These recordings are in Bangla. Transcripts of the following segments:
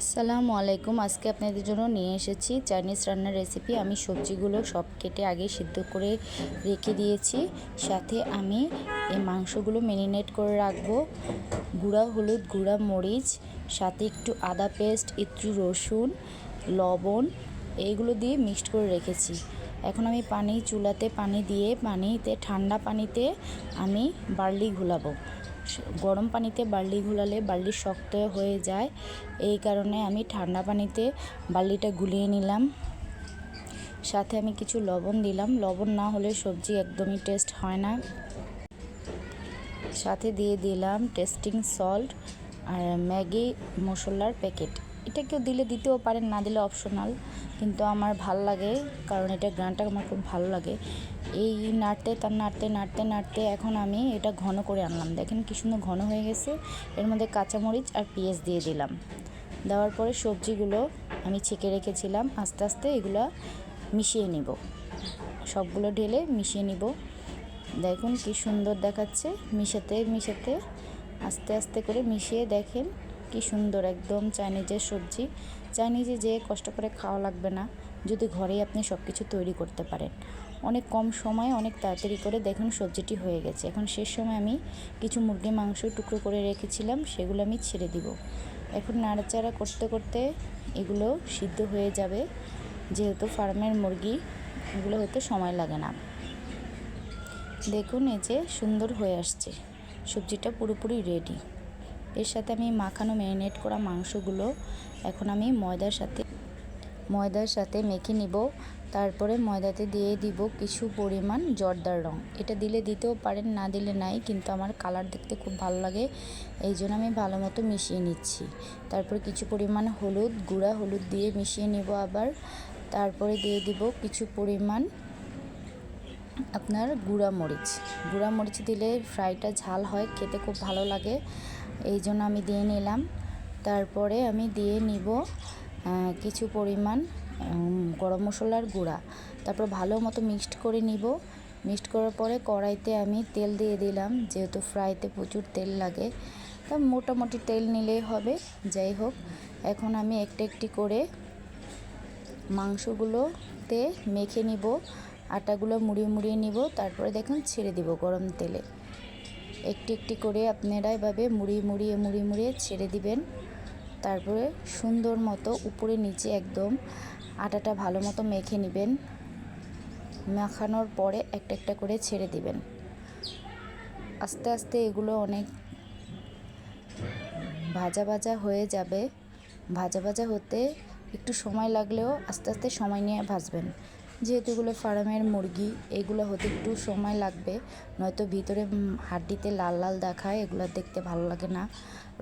আসসালামু আলাইকুম। আজকে আপনাদের জন্য নিয়ে এসেছি চাইনিজ রান্নার রেসিপি। আমি সবজিগুলো সব কেটে আগে সিদ্ধ করে রেখে দিয়েছি। সাথে আমি এই মাংসগুলো ম্যারিনেট করে রাখবো। গুঁড়া হলুদ, গুঁড়া মরিচ, সাথে একটু আদা পেস্ট, একটু রসুন, লবণ এইগুলো দিয়ে মিক্সড করে রেখেছি। এখন আমি চুলাতে পানি দিয়ে ঠান্ডা পানিতে আমি বার্লি ঘুলাবো। গরম পানিতে বার্লি ঘুলালে বার্লি শক্ত হয়ে যায়, এই কারণে আমি ঠান্ডা পানিতে বার্লিটা গুলিয়ে নিলাম। সাথে আমি কিছু লবণ দিলাম, লবণ না হলে সবজি একদমই টেস্ট হয় না। সাথে দিয়ে দিলাম টেস্টিং সল্ট আর ম্যাগি মশলার প্যাকেট। এটা কেউ দিতেও পারেন, না দিলে অপশনাল, কিন্তু আমার ভাল লাগে কারণ এটা গানটা আমার খুব ভালো লাগে। এই নাড়তে এখন আমি এটা ঘন করে আনলাম। দেখেন কি সুন্দর ঘন হয়ে গেছে। এর মধ্যে কাঁচামরিচ আর পেঁয়াজ দিয়ে দিলাম। দেওয়ার পরে সবজিগুলো আমি ছেঁকে রেখেছিলাম, আস্তে আস্তে এগুলো মিশিয়ে নিব। সবগুলো ঢেলে মিশিয়ে নিব। দেখুন কি সুন্দর দেখাচ্ছে। মিশাতে আস্তে আস্তে করে মিশিয়ে দেখেন কি সুন্দর একদম চাইনিজের সবজি। চাইনিজে যে কষ্ট করে খাওয়া লাগবে না, যদি ঘরেই আপনি সব কিছু তৈরি করতে পারেন। অনেক কম সময়ে অনেক তাড়াতাড়ি করে দেখুন সবজিটি হয়ে গেছে। এখন শেষ সময় আমি কিছু মুরগির মাংস টুকরো করে রেখেছিলাম, সেগুলো আমি ছেড়ে দিব। এখন নাড়াচাড়া করতে করতে এগুলো সিদ্ধ হয়ে যাবে। যেহেতু ফার্মের মুরগি, এগুলো হতে সময় লাগে না। দেখুন এই যে সুন্দর হয়ে আসছে, সবজিটা পুরোপুরি রেডি। এর সাথে আমি মাখানো ম্যারিনেট করা মাংসগুলো এখন আমি ময়দার সাথে মেখে নিব। তারপরে ময়দাতে দিয়ে দিব কিছু পরিমাণ জর্দার রং। এটা দিতেও পারেন, না দিলে নাই, কিন্তু আমার কালার দেখতে খুব ভালো লাগে, এই জন্য আমি ভালো মতো মিশিয়ে নিচ্ছি। তারপরে কিছু পরিমাণ গুঁড়া হলুদ দিয়ে মিশিয়ে নেব আবার। তারপরে দিয়ে দিব কিছু পরিমাণ আপনার গুঁড়া মরিচ দিলে ফ্রাইটা ঝাল হয়, খেতে খুব ভালো লাগে, এই জন্য আমি দিয়ে নিলাম। তারপরে আমি দিয়ে নিব কিছু পরিমাণ গরম মশলার গুঁড়া। তারপর ভালো মতো মিক্সড করে নিব। মিক্সড করার পরে কড়াইতে আমি তেল দিয়ে দিলাম, যেহেতু ফ্রাইতে প্রচুর তেল লাগে, তা মোটামুটি তেল নিলেই হবে। যাই হোক, এখন আমি একটি করে মাংসগুলোতে মেখে নিব, আটাগুলো মুড়িয়ে নিব। তারপরে দেখুন ছেড়ে দিব গরম তেলে। একটি করে আপনারা এভাবে মুড়িয়ে ছেড়ে দিবেন। তারপরে সুন্দর মতো উপরে নিচে একদম আটাটা ভালো মতো মেখে নেবেন। মাখানোর পরে একটা করে ছেড়ে দিবেন। আস্তে আস্তে এগুলো অনেক ভাজা হয়ে যাবে। ভাজা হতে একটু সময় লাগলেও আস্তে আস্তে সময় নিয়ে ভাজবেন। যেহেতু এগুলো ফার্মের মুরগি, এগুলো হতে একটু সময় লাগবে, নয়তো ভিতরে হাড্ডিতে লাল লাল দেখায়, এগুলো দেখতে ভালো লাগে না,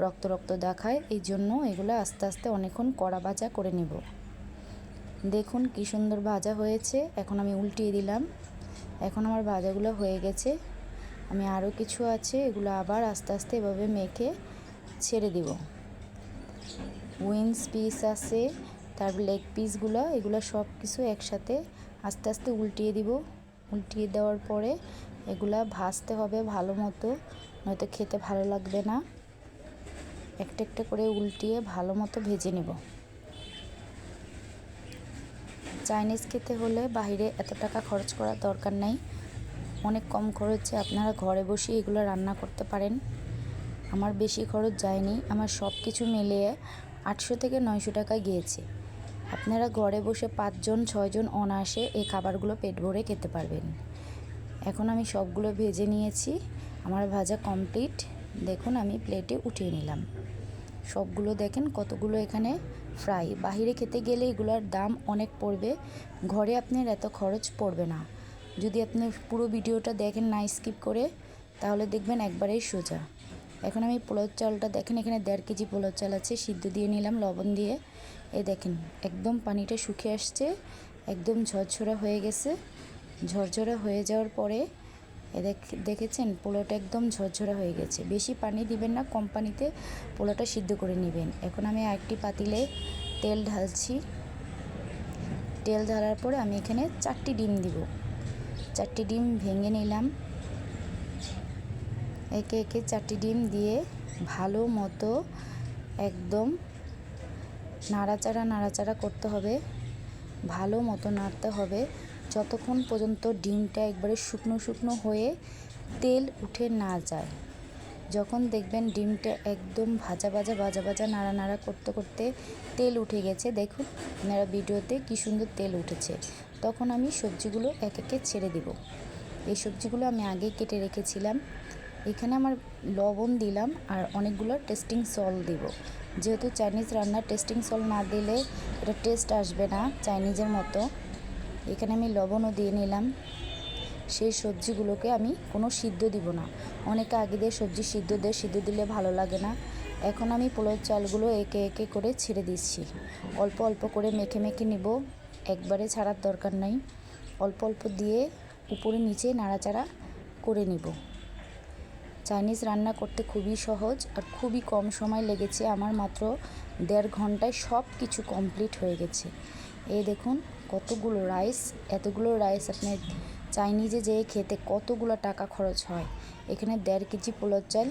রক্ত দেখায়। এই জন্য এগুলো আস্তে আস্তে অনেকক্ষণ কড়া ভাজা করে নিব। দেখুন কি সুন্দর ভাজা হয়েছে। এখন আমি উল্টিয়ে দিলাম। এখন আমার ভাজাগুলো হয়ে গেছে। আমি আরও কিছু আছে, এগুলো আবার আস্তে আস্তে এভাবে মেখে ছেড়ে দিব। উইংস পিস আছে, তারপর লেগ পিসগুলো, এগুলো সব কিছু একসাথে আস্তে আস্তে উল্টিয়ে দিব। উল্টিয়ে দেওয়ার পরে এগুলা ভাজতে হবে ভালো মতো, নয়তো খেতে ভালো লাগবে না। একটা করে উল্টিয়ে ভালো মতো ভেজে নেব। চাইনিজ খেতে হলে বাইরে এত টাকা খরচ করার দরকার নাই, অনেক কম খরচে আপনারা ঘরে বসে এগুলো রান্না করতে পারেন। আমার বেশি খরচ যায়নি, আমার সব কিছু মিলিয়ে 800 থেকে 900 টাকা গিয়েছে। আপনারা ঘরে বসে 5 জন 6 জন অনায়াসে এই খাবারগুলো পেট ভরে খেতে পারবেন। এখন আমি সবগুলো ভেজে নিয়েছি, আমার ভাজা কমপ্লিট। দেখুন আমি প্লেটে উঠিয়ে নিলাম সবগুলো। দেখেন কতগুলো এখানে ফ্রাই। বাহিরে খেতে গেলে এগুলোর দাম অনেক পড়বে, ঘরে আপনার এত খরচ পড়বে না। যদি আপনি পুরো ভিডিওটা দেখেন না স্কিপ করে, তাহলে দেখবেন একবারেই সোজা। এখন আমি পোলাও চালটা দেখেন, এখানে 1.5 কেজি পোলাও চাল আছে, সিদ্ধ দিয়ে নিলাম লবণ দিয়ে। এই দেখেন একদম পানিটা শুকিয়ে আসছে, একদম ঝরঝরা হয়ে গেছে। ঝরঝরা হয়ে যাওয়ার পরে দেখেছেন পোলাওটা একদম ঝরঝরা হয়ে গেছে। বেশি পানি দিবেন না, কম পানিতে পোলাওটা সিদ্ধ করে নেবেন। এখন আমি আরেকটি পাতিলে তেল ঢালছি। তেল ঢালার পরে আমি এখানে 4টি ডিম দিব। 4টি ডিম ভেঙে নিলাম। একে 4টি ডিম দিয়ে ভালো মতো একদম নাড়াচাড়া করতে হবে, ভালো মতো নাড়তে হবে যতক্ষণ পর্যন্ত ডিমটা একবারে শুকনো শুকনো হয়ে তেল উঠে না যায়। যখন দেখবেন ডিমটা একদম ভাজা ভাজা নাড়া করতে করতে তেল উঠে গেছে, দেখুন আপনারা ভিডিওতে কি সুন্দর তেল উঠেছে, তখন আমি সবজিগুলো এক একে ছেড়ে দিব। এই সবজিগুলো আমি আগে কেটে রেখেছিলাম। এখানে আমার লবণ দিলাম আর অনেকগুলো টেস্টিং সল্ট দিব, যেহেতু চাইনিজ রান্না টেস্টিং সল্ট না দিলে এটা টেস্ট আসবে না চাইনিজের মতো। এখানে আমি লবণও দিয়ে নিলাম। সেই সবজিগুলোকে আমি কোনো সিদ্ধ দিব না, অনেকে আগে দিয়ে সবজি সিদ্ধ দিলে ভালো লাগে না। এখন আমি পোলাও চালগুলো একে একে করে ছেড়ে দিচ্ছি, অল্প অল্প করে মেখে নিব, একবারে ছাড়ার দরকার নাই। অল্প অল্প দিয়ে উপরে নিচে নাড়াচাড়া করে নিব। চাইনিজ রান্না করতে খুবই সহজ আর খুবই কম সময় লেগেছে, আমার মাত্র 1.5 ঘন্টায় সব কিছু কমপ্লিট হয়ে গেছে। এই দেখুন কতগুলো রাইস, এতগুলো রাইস আপনার চাইনিজে যেয়ে খেতে কতগুলো টাকা খরচ হয়। এখানে 1.5 কেজি পোলাও চাল,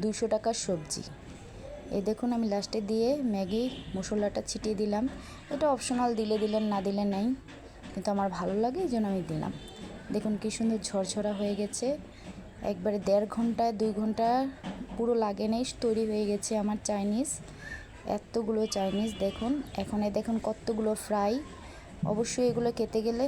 200 টাকার সবজি। এই দেখুন আমি লাস্টে দিয়ে ম্যাগি মশলাটা ছিটিয়ে দিলাম, এটা অপশনাল, দিলে দিলেন না দিলে নাই, কিন্তু আমার ভালো লাগে এই জন্য আমি দিলাম। দেখুন কি সুন্দর ঝরঝরা হয়ে গেছে, একবারে 1.5 ঘন্টায় 2 ঘন্টা পুরো লাগে নেই, তৈরি হয়ে গেছে আমার চাইনিজ। এতগুলো চাইনিজ দেখুন, এখন দেখুন কতগুলো ফ্রাই। অবশ্যই এগুলো খেতে গেলে